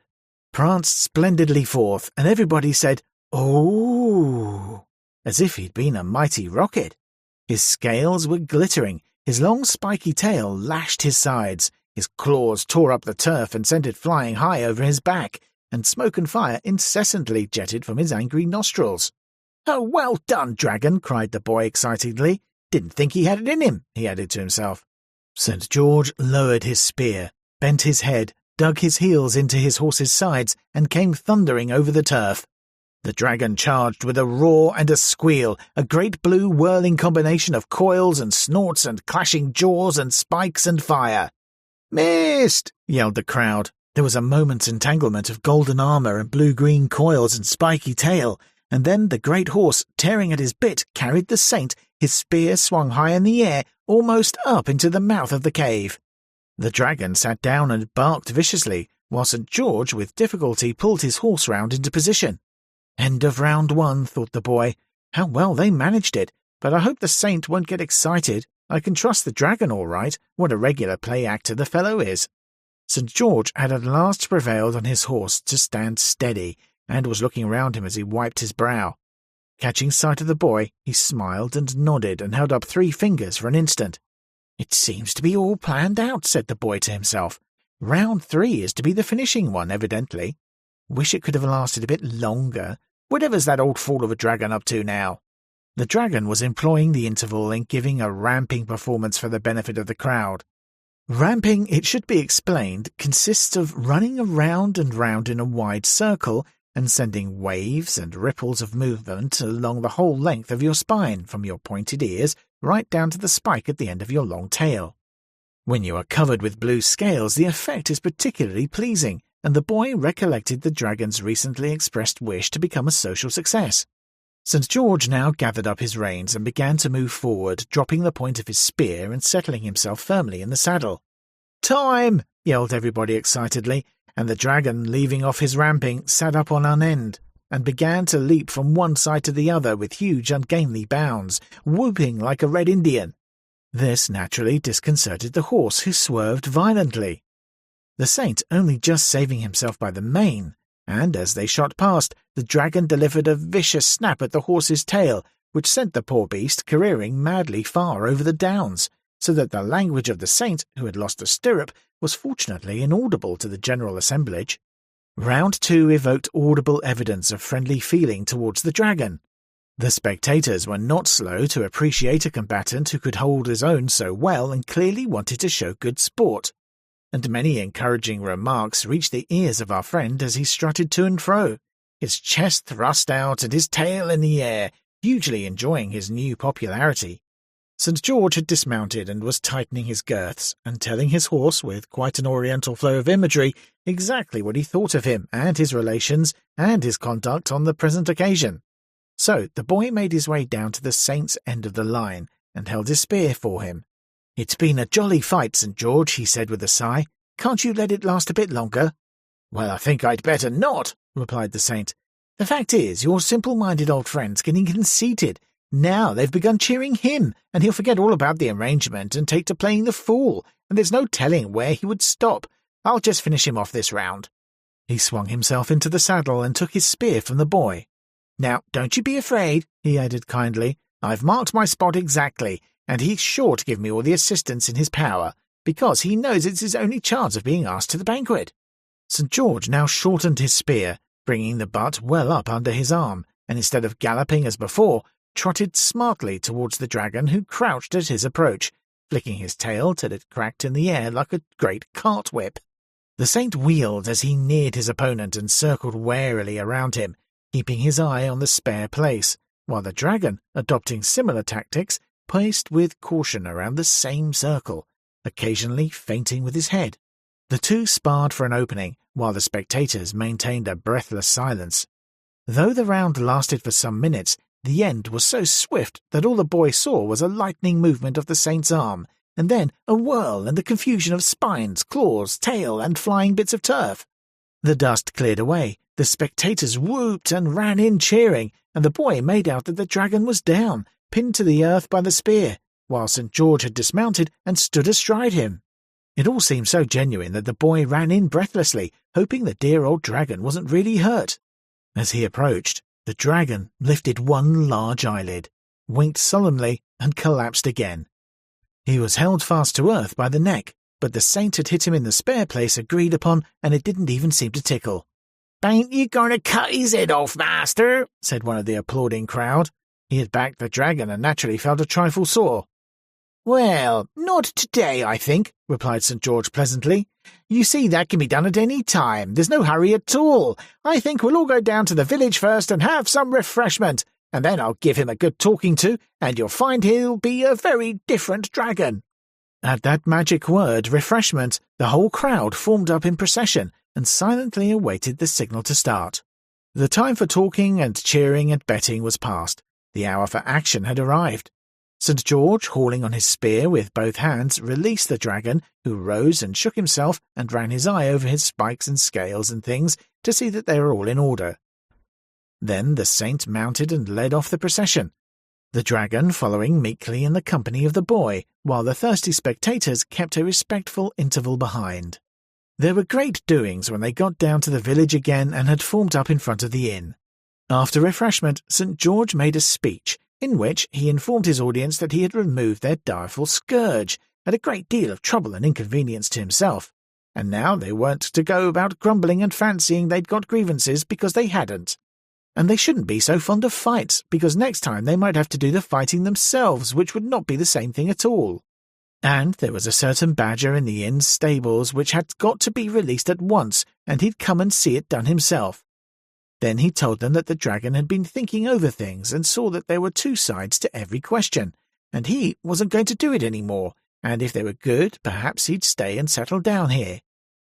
pranced splendidly forth, and everybody said, "Oh!" as if he'd been a mighty rocket. His scales were glittering, his long spiky tail lashed his sides, his claws tore up the turf and sent it flying high over his back, and smoke and fire incessantly jetted from his angry nostrils. "Oh, well done, dragon!" cried the boy excitedly. "Didn't think he had it in him," he added to himself. St. George lowered his spear, bent his head, dug his heels into his horse's sides, and came thundering over the turf. The dragon charged with a roar and a squeal, a great blue whirling combination of coils and snorts and clashing jaws and spikes and fire. "Missed!" yelled the crowd. There was a moment's entanglement of golden armour and blue-green coils and spiky tail, and then the great horse, tearing at his bit, carried the saint, his spear swung high in the air, almost up into the mouth of the cave. The dragon sat down and barked viciously, while St. George with difficulty pulled his horse round into position. End of round 1, thought the boy. How well they managed it, but I hope the saint won't get excited. I can trust the dragon all right. What a regular play actor the fellow is. St. George had at last prevailed on his horse to stand steady, and was looking round him as he wiped his brow. Catching sight of the boy, he smiled and nodded and held up 3 fingers for an instant. "It seems to be all planned out," said the boy to himself. "Round 3 is to be the finishing one, evidently. Wish it could have lasted a bit longer. Whatever's that old fool of a dragon up to now?" The dragon was employing the interval in giving a ramping performance for the benefit of the crowd. Ramping, it should be explained, consists of running around and round in a wide circle and sending waves and ripples of movement along the whole length of your spine, from your pointed ears right down to the spike at the end of your long tail. When you are covered with blue scales, the effect is particularly pleasing, and the boy recollected the dragon's recently expressed wish to become a social success. St. George now gathered up his reins and began to move forward, dropping the point of his spear and settling himself firmly in the saddle. "Time!" yelled everybody excitedly, and the dragon, leaving off his ramping, sat up on one end, and began to leap from one side to the other with huge ungainly bounds, whooping like a Red Indian. This naturally disconcerted the horse, who swerved violently. The saint only just saving himself by the mane, and as they shot past, the dragon delivered a vicious snap at the horse's tail, which sent the poor beast careering madly far over the downs, so that the language of the saint, who had lost a stirrup, was fortunately inaudible to the general assemblage. Round 2 evoked audible evidence of friendly feeling towards the dragon. The spectators were not slow to appreciate a combatant who could hold his own so well and clearly wanted to show good sport, and many encouraging remarks reached the ears of our friend as he strutted to and fro, his chest thrust out and his tail in the air, hugely enjoying his new popularity. St. George had dismounted and was tightening his girths, and telling his horse, with quite an oriental flow of imagery, exactly what he thought of him and his relations and his conduct on the present occasion. So the boy made his way down to the saint's end of the line, and held his spear for him. "It's been a jolly fight, St. George," he said with a sigh. "Can't you let it last a bit longer?" "Well, I think I'd better not," replied the saint. "The fact is, your simple-minded old friend's getting conceited. Now they've begun cheering him, and he'll forget all about the arrangement and take to playing the fool, and there's no telling where he would stop. I'll just finish him off this round." He swung himself into the saddle and took his spear from the boy. "Now, don't you be afraid," he added kindly. "I've marked my spot exactly, and he's sure to give me all the assistance in his power, because he knows it's his only chance of being asked to the banquet." St. George now shortened his spear, bringing the butt well up under his arm, and instead of galloping as before, trotted smartly towards the dragon, who crouched at his approach, flicking his tail till it cracked in the air like a great cart-whip. The saint wheeled as he neared his opponent and circled warily around him, keeping his eye on the spare place, while the dragon, adopting similar tactics, paced with caution around the same circle, occasionally feinting with his head. The two sparred for an opening, while the spectators maintained a breathless silence. Though the round lasted for some minutes, the end was so swift that all the boy saw was a lightning movement of the saint's arm, and then a whirl and the confusion of spines, claws, tail, and flying bits of turf. The dust cleared away, the spectators whooped and ran in cheering, and the boy made out that the dragon was down, pinned to the earth by the spear, while St. George had dismounted and stood astride him. It all seemed so genuine that the boy ran in breathlessly, hoping the dear old dragon wasn't really hurt. As he approached, the dragon lifted one large eyelid, winked solemnly, and collapsed again. He was held fast to earth by the neck, but the saint had hit him in the spare place agreed upon, and it didn't even seem to tickle. "Ain't you going to cut his head off, master?" said one of the applauding crowd. He had backed the dragon and naturally felt a trifle sore. "Well, not today, I think," replied St. George pleasantly. "You see, that can be done at any time. There's no hurry at all. I think we'll all go down to the village first and have some refreshment, and then I'll give him a good talking to, and you'll find he'll be a very different dragon." At that magic word, refreshment, the whole crowd formed up in procession and silently awaited the signal to start. The time for talking and cheering and betting was past. The hour for action had arrived. St. George, hauling on his spear with both hands, released the dragon, who rose and shook himself and ran his eye over his spikes and scales and things to see that they were all in order. Then the saint mounted and led off the procession, the dragon following meekly in the company of the boy, while the thirsty spectators kept a respectful interval behind. There were great doings when they got down to the village again and had formed up in front of the inn. After refreshment, St. George made a speech, in which he informed his audience that he had removed their direful scourge, at a great deal of trouble and inconvenience to himself, and now they weren't to go about grumbling and fancying they'd got grievances because they hadn't. And they shouldn't be so fond of fights, because next time they might have to do the fighting themselves, which would not be the same thing at all. And there was a certain badger in the inn's stables which had got to be released at once, and he'd come and see it done himself. Then he told them that the dragon had been thinking over things and saw that there were two sides to every question, and he wasn't going to do it any more, and if they were good, perhaps he'd stay and settle down here.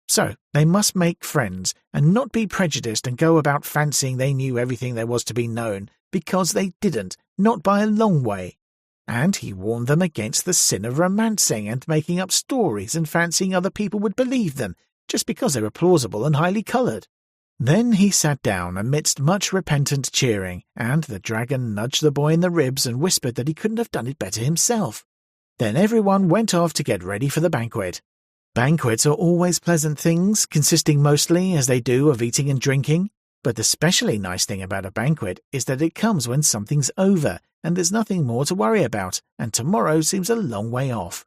So they must make friends and not be prejudiced and go about fancying they knew everything there was to be known, because they didn't, not by a long way. And he warned them against the sin of romancing and making up stories and fancying other people would believe them, just because they were plausible and highly coloured. Then he sat down amidst much repentant cheering, and the dragon nudged the boy in the ribs and whispered that he couldn't have done it better himself. Then everyone went off to get ready for the banquet. Banquets are always pleasant things, consisting mostly, as they do, of eating and drinking, but the specially nice thing about a banquet is that it comes when something's over, and there's nothing more to worry about, and tomorrow seems a long way off.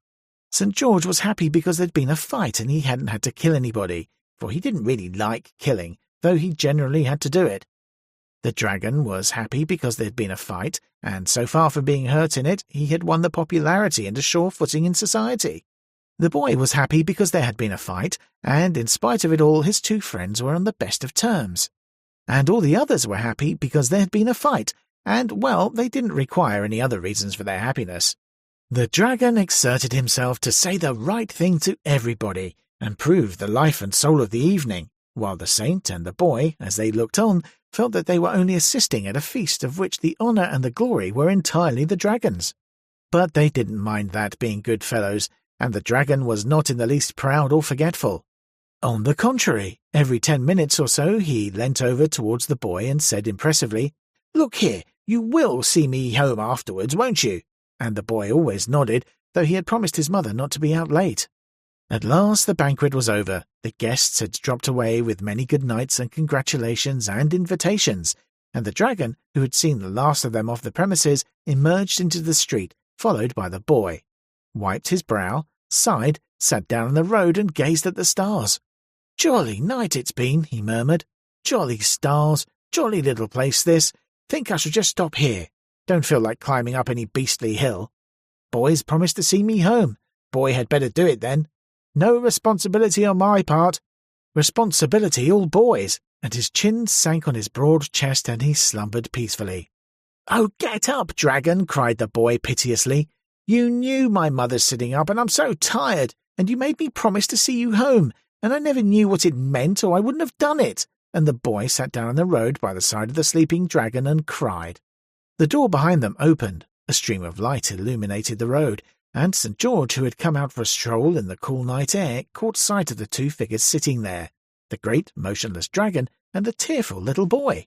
St. George was happy because there'd been a fight and he hadn't had to kill anybody, for he didn't really like killing, though he generally had to do it. The dragon was happy because there'd been a fight, and so far from being hurt in it, he had won the popularity and a sure footing in society. The boy was happy because there had been a fight, and in spite of it all his two friends were on the best of terms. And all the others were happy because there had been a fight, and, well, they didn't require any other reasons for their happiness. The dragon exerted himself to say the right thing to everybody, and prove the life and soul of the evening, while the saint and the boy, as they looked on, felt that they were only assisting at a feast of which the honour and the glory were entirely the dragon's. But they didn't mind that, being good fellows, and the dragon was not in the least proud or forgetful. On the contrary, every 10 minutes or so he leant over towards the boy and said impressively, "Look here, you will see me home afterwards, won't you?" And the boy always nodded, though he had promised his mother not to be out late. At last the banquet was over. The guests had dropped away with many good nights and congratulations and invitations, and the dragon, who had seen the last of them off the premises, emerged into the street, followed by the boy, wiped his brow, sighed, sat down on the road and gazed at the stars. "Jolly night it's been," he murmured. "Jolly stars, jolly little place this. Think I shall just stop here. Don't feel like climbing up any beastly hill. Boy's promised to see me home. Boy had better do it then. No responsibility on my part. Responsibility all boys, and his chin sank on his broad chest and he slumbered peacefully. "Oh, get up, dragon," cried the boy piteously. "You knew my mother's sitting up, and I'm so tired, and you made me promise to see you home, and I never knew what it meant, or I wouldn't have done it." And the boy sat down on the road by the side of the sleeping dragon and cried. The door behind them opened. A stream of light illuminated the road, and St. George, who had come out for a stroll in the cool night air, caught sight of the two figures sitting there, the great motionless dragon and the tearful little boy.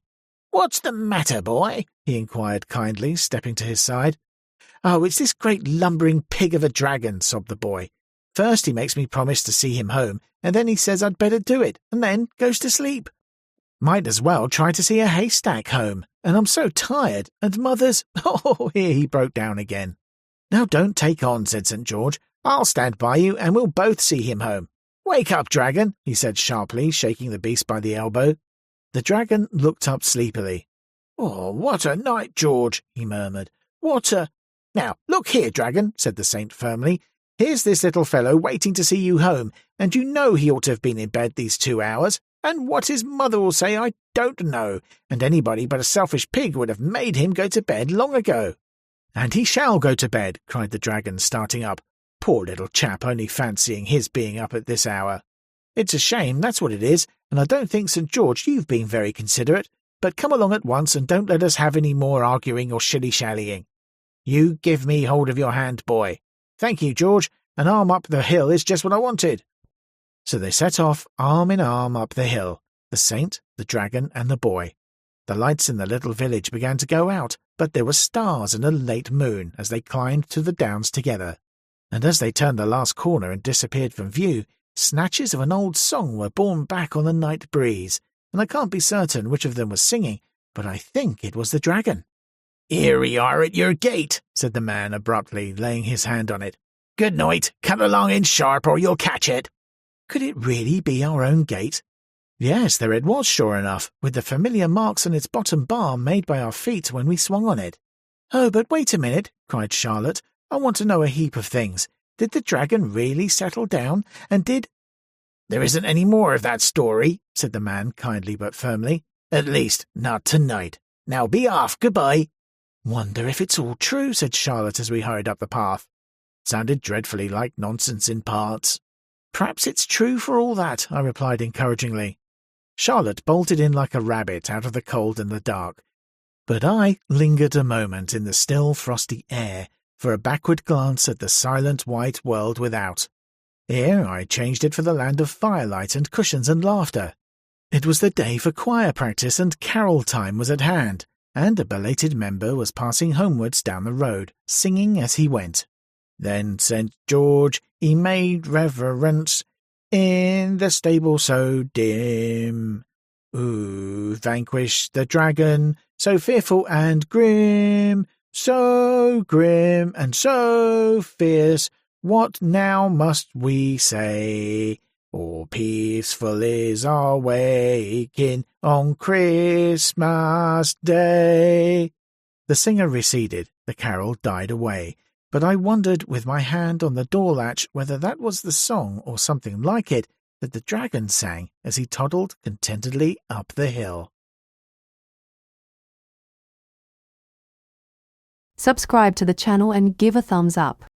"What's the matter, boy?" he inquired kindly, stepping to his side. "Oh, it's this great lumbering pig of a dragon," sobbed the boy. "First he makes me promise to see him home, and then he says I'd better do it, and then goes to sleep. Might as well try to see a haystack home, and I'm so tired, and mother's—" Oh, here he broke down again. "Now don't take on," said St. George. "I'll stand by you, and we'll both see him home. Wake up, dragon," he said sharply, shaking the beast by the elbow. The dragon looked up sleepily. "Oh, what a night, George," he murmured. "What a—" "Now, look here, dragon," said the saint firmly. "Here's this little fellow waiting to see you home, and you know he ought to have been in bed these 2 hours. And what his mother will say I don't know, and anybody but a selfish pig would have made him go to bed long ago." "And he shall go to bed," cried the dragon, starting up. "Poor little chap, only fancying his being up at this hour. It's a shame, that's what it is, and I don't think, St. George, you've been very considerate, but come along at once and don't let us have any more arguing or shilly-shallying. You give me hold of your hand, boy. Thank you, George, an arm up the hill is just what I wanted." So they set off arm in arm up the hill, the saint, the dragon, and the boy. The lights in the little village began to go out, but there were stars and a late moon as they climbed to the downs together. And as they turned the last corner and disappeared from view, snatches of an old song were borne back on the night breeze, and I can't be certain which of them was singing, but I think it was the dragon. "Here we are at your gate," said the man abruptly, laying his hand on it. "Good night, cut along in sharp or you'll catch it." Could it really be our own gate? Yes, there it was, sure enough, with the familiar marks on its bottom bar made by our feet when we swung on it. "Oh, but wait a minute," cried Charlotte. "I want to know a heap of things. Did the dragon really settle down, and did—" "There isn't any more of that story," said the man kindly but firmly. "At least, not tonight. Now be off, goodbye." "Wonder if it's all true," said Charlotte as we hurried up the path. Sounded dreadfully like nonsense in parts. "Perhaps it's true for all that," I replied encouragingly. Charlotte bolted in like a rabbit out of the cold and the dark, but I lingered a moment in the still frosty air for a backward glance at the silent white world without. Here I changed it for the land of firelight and cushions and laughter. It was the day for choir practice, and carol time was at hand, and a belated member was passing homewards down the road, singing as he went. Then St. George, he made reverence in the stable so dim, who vanquished the dragon so fearful and grim, so grim and so fierce. What now must we say? All peaceful is our waking on Christmas Day. The singer receded, the carol died away, but I wondered with my hand on the door latch whether that was the song or something like it that the dragon sang as he toddled contentedly up the hill. Subscribe to the channel and give a thumbs up.